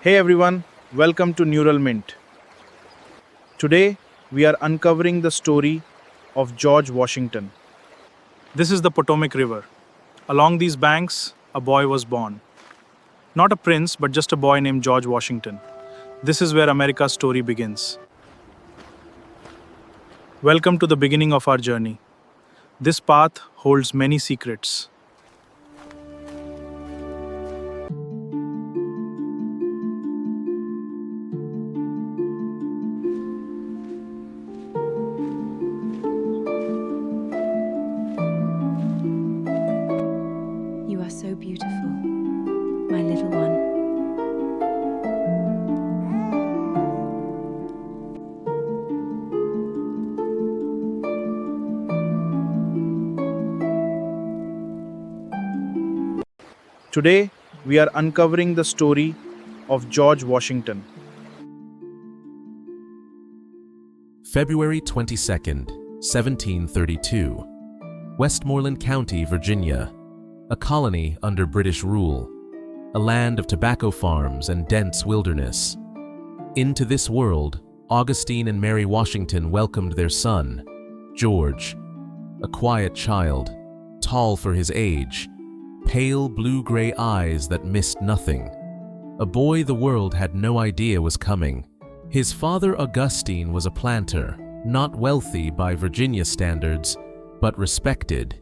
Hey everyone, welcome to Neural Mint. Today we are uncovering the story of George Washington. This is the Potomac River. Along these banks, a boy was born. Not a prince, but just a boy named George Washington. This is where America's story begins. Welcome to the beginning of our journey. This path holds many secrets. You are so beautiful, my little one. Today we are uncovering the story of George Washington. February 22nd, 1732. Westmoreland County, Virginia. A colony under British rule. A land of tobacco farms and dense wilderness. Into this world, Augustine and Mary Washington welcomed their son, George. A quiet child, tall for his age, pale blue-gray eyes that missed nothing. A boy the world had no idea was coming. His father Augustine was a planter, not wealthy by Virginia standards, but respected.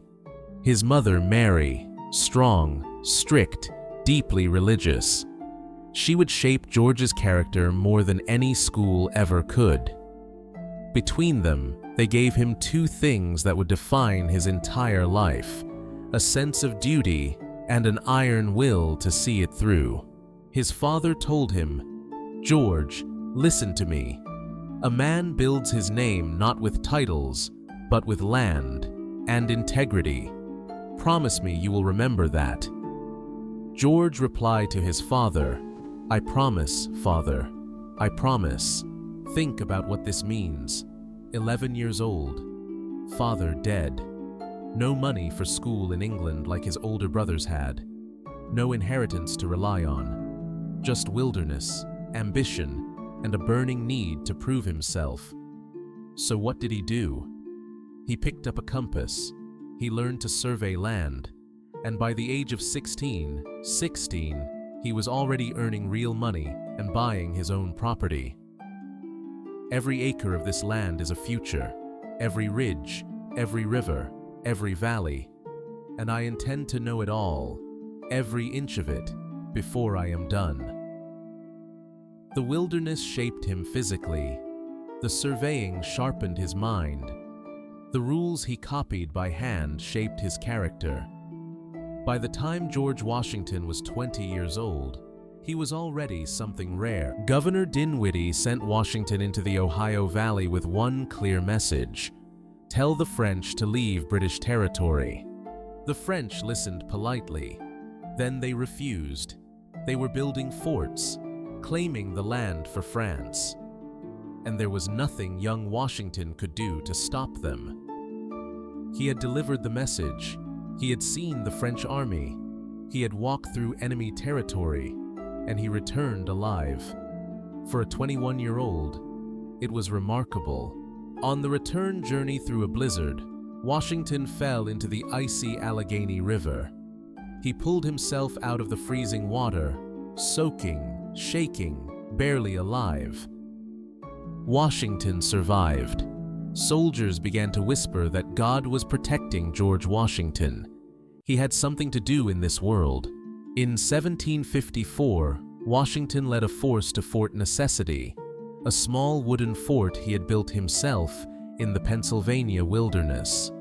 His mother Mary, strong, strict, deeply religious. She would shape George's character more than any school ever could. Between them, they gave him two things that would define his entire life: a sense of duty and an iron will to see it through. His father told him, "George, listen to me. A man builds his name not with titles, but with land and integrity. Promise me you will remember that." George replied to his father, "I promise, father. I promise. Think about what this means. 11 years old. Father dead. No money for school in England like his older brothers had. No inheritance to rely on. Just wilderness, ambition, and a burning need to prove himself." So what did he do? He picked up a compass. He learned to survey land, and by the age of 16, he was already earning real money and buying his own property. Every acre of this land is a future, every ridge, every river, every valley, and I intend to know it all, every inch of it, before I am done. The wilderness shaped him physically. The surveying sharpened his mind. The rules he copied by hand shaped his character. By the time George Washington was 20 years old, he was already something rare. Governor Dinwiddie sent Washington into the Ohio Valley with one clear message: tell the French to leave British territory. The French listened politely. Then they refused. They were building forts, claiming the land for France. And there was nothing young Washington could do to stop them. He had delivered the message. He had seen the French army. He had walked through enemy territory, and he returned alive. For a 21-year-old, it was remarkable. On the return journey through a blizzard, Washington fell into the icy Allegheny River. He pulled himself out of the freezing water, soaking, shaking, barely alive. Washington survived. Soldiers began to whisper that God was protecting George Washington. He had something to do in this world. In 1754, Washington led a force to Fort Necessity, a small wooden fort he had built himself in the Pennsylvania wilderness.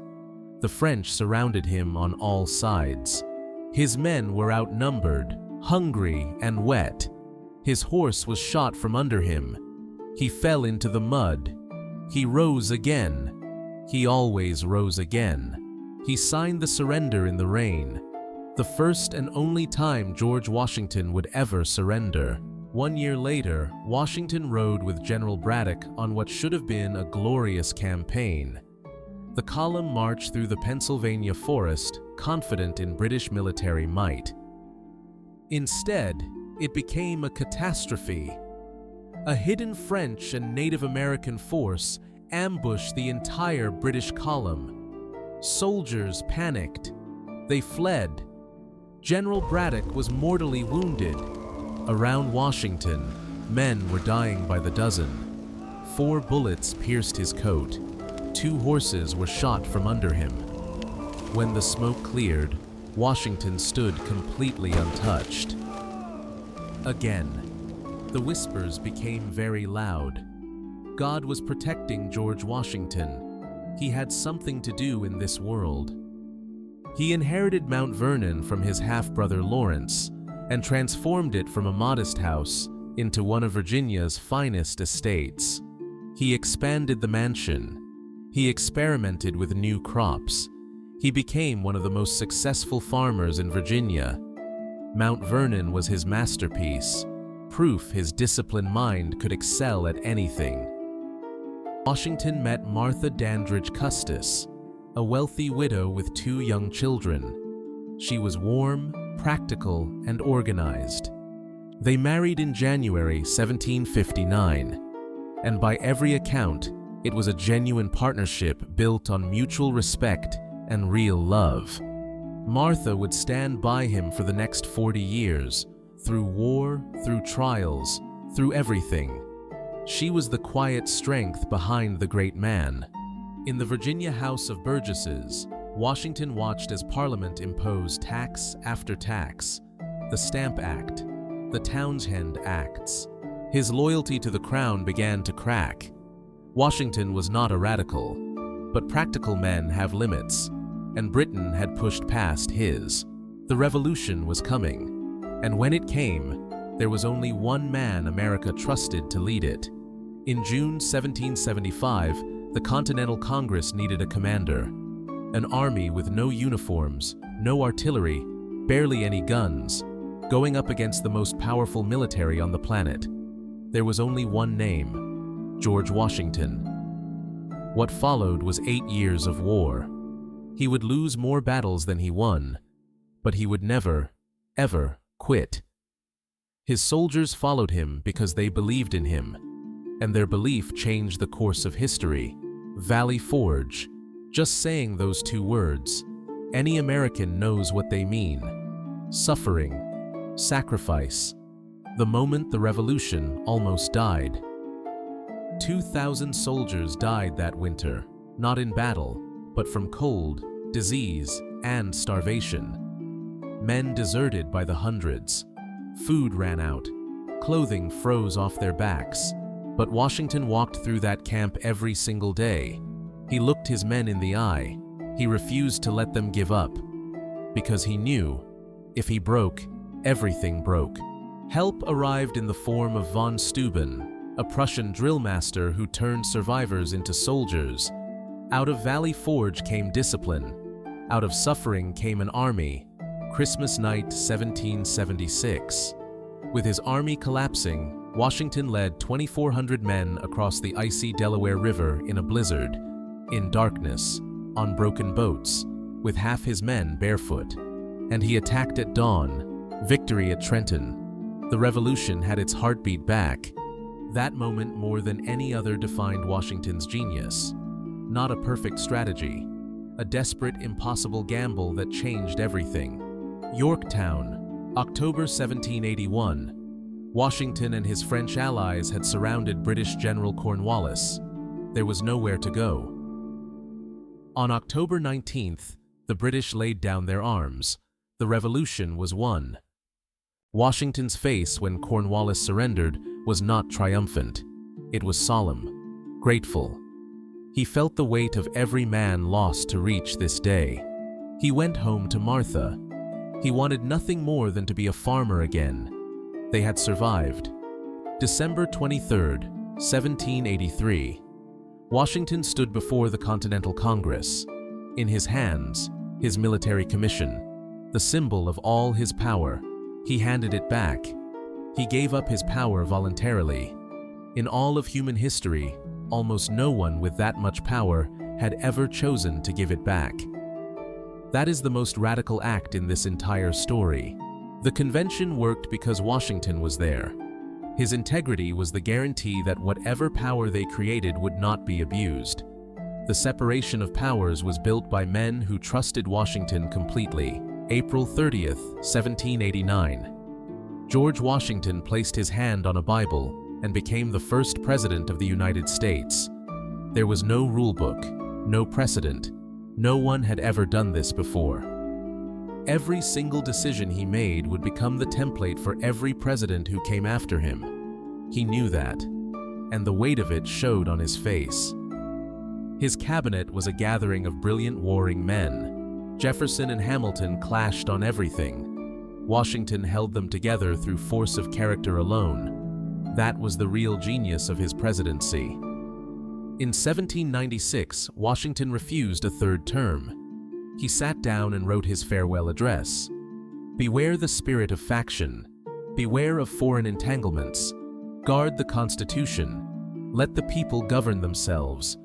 The French surrounded him on all sides. His men were outnumbered, hungry, and wet. His horse was shot from under him. He fell into the mud. He rose again. He always rose again. He signed the surrender in the rain. The first and only time George Washington would ever surrender. 1 year later, Washington rode with General Braddock on what should have been a glorious campaign. The column marched through the Pennsylvania forest, confident in British military might. Instead, it became a catastrophe. A hidden French and Native American force ambushed the entire British column. Soldiers panicked. They fled. General Braddock was mortally wounded. Around Washington, men were dying by the dozen. 4 bullets pierced his coat. 2 horses were shot from under him. When the smoke cleared, Washington stood completely untouched. Again, the whispers became very loud. God was protecting George Washington. He had something to do in this world. He inherited Mount Vernon from his half-brother Lawrence and transformed it from a modest house into one of Virginia's finest estates. He expanded the mansion. He experimented with new crops. He became one of the most successful farmers in Virginia. Mount Vernon was his masterpiece, proof his disciplined mind could excel at anything. Washington met Martha Dandridge Custis, a wealthy widow with 2 young children. She was warm, practical, and organized. They married in January 1759, and by every account, it was a genuine partnership built on mutual respect and real love. Martha would stand by him for the next 40 years, through war, through trials, through everything. She was the quiet strength behind the great man. In the Virginia House of Burgesses, Washington watched as Parliament imposed tax after tax, the Stamp Act, the Townshend Acts. His loyalty to the crown began to crack. Washington was not a radical, but practical men have limits, and Britain had pushed past his. The revolution was coming, and when it came, there was only one man America trusted to lead it. In June 1775, the Continental Congress needed a commander. An army with no uniforms, no artillery, barely any guns, going up against the most powerful military on the planet. There was only one name: George Washington. What followed was 8 years of war. He would lose more battles than he won, but he would never, ever quit. His soldiers followed him because they believed in him, and their belief changed the course of history. Valley Forge. Just saying those 2 words, any American knows what they mean. Suffering, sacrifice. The moment the revolution almost died. 2,000 soldiers died that winter, not in battle, but from cold, disease, and starvation. Men deserted by the hundreds. Food ran out. Clothing froze off their backs. But Washington walked through that camp every single day. He looked his men in the eye. He refused to let them give up, because he knew, if he broke, everything broke. Help arrived in the form of von Steuben, a Prussian drill master who turned survivors into soldiers. Out of Valley Forge came discipline. Out of suffering came an army. Christmas night, 1776. With his army collapsing, Washington led 2,400 men across the icy Delaware River in a blizzard, in darkness, on broken boats, with half his men barefoot. And he attacked at dawn, victory at Trenton. The revolution had its heartbeat back. That moment more than any other defined Washington's genius. Not a perfect strategy, a desperate, impossible gamble that changed everything. Yorktown, October 1781. Washington and his French allies had surrounded British General Cornwallis. There was nowhere to go. On October 19th, the British laid down their arms. The revolution was won. Washington's face when Cornwallis surrendered was not triumphant. It was solemn, grateful. He felt the weight of every man lost to reach this day. He went home to Martha. He wanted nothing more than to be a farmer again. They had survived. December 23, 1783. Washington stood before the Continental Congress. In his hands, his military commission, the symbol of all his power. He handed it back. He gave up his power voluntarily. In all of human history, almost no one with that much power had ever chosen to give it back. That is the most radical act in this entire story. The convention worked because Washington was there. His integrity was the guarantee that whatever power they created would not be abused. The separation of powers was built by men who trusted Washington completely. April 30th, 1789. George Washington placed his hand on a Bible and became the first president of the United States. There was no rulebook, no precedent. No one had ever done this before. Every single decision he made would become the template for every president who came after him. He knew that, and the weight of it showed on his face. His cabinet was a gathering of brilliant warring men. Jefferson and Hamilton clashed on everything. Washington held them together through force of character alone. That was the real genius of his presidency. In 1796, Washington refused a third term. He sat down and wrote his farewell address. Beware the spirit of faction. Beware of foreign entanglements. Guard the Constitution. Let the people govern themselves.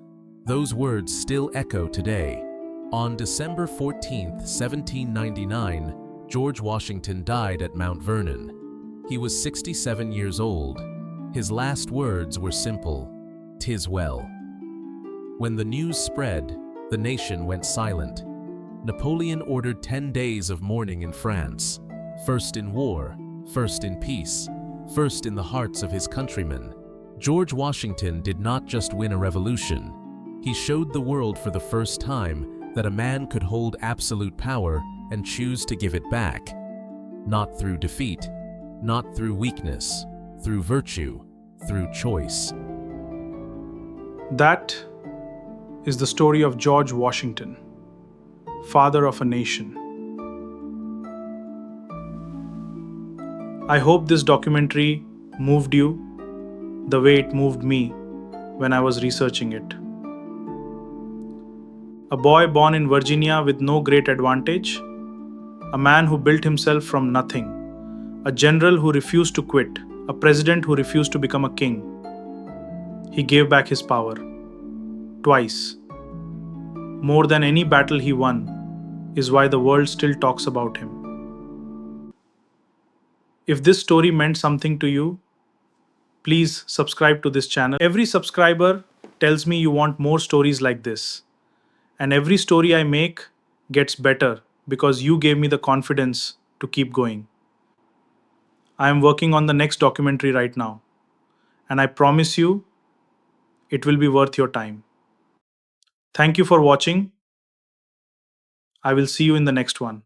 Those words still echo today. On December 14, 1799, George Washington died at Mount Vernon. He was 67 years old. His last words were simple, "'Tis well." When the news spread, the nation went silent. Napoleon ordered 10 days of mourning in France. First in war, first in peace, first in the hearts of his countrymen. George Washington did not just win a revolution. He showed the world for the first time that a man could hold absolute power and choose to give it back. Not through defeat, not through weakness, through virtue, through choice. That is the story of George Washington, father of a nation. I hope this documentary moved you the way it moved me when I was researching it. A boy born in Virginia with no great advantage, a man who built himself from nothing, a general who refused to quit, a president who refused to become a king. He gave back his power. Twice. More than any battle he won is why the world still talks about him. If this story meant something to you, please subscribe to this channel. Every subscriber tells me you want more stories like this. And every story I make gets better because you gave me the confidence to keep going. I am working on the next documentary right now, and I promise you it will be worth your time. Thank you for watching. I will see you in the next one.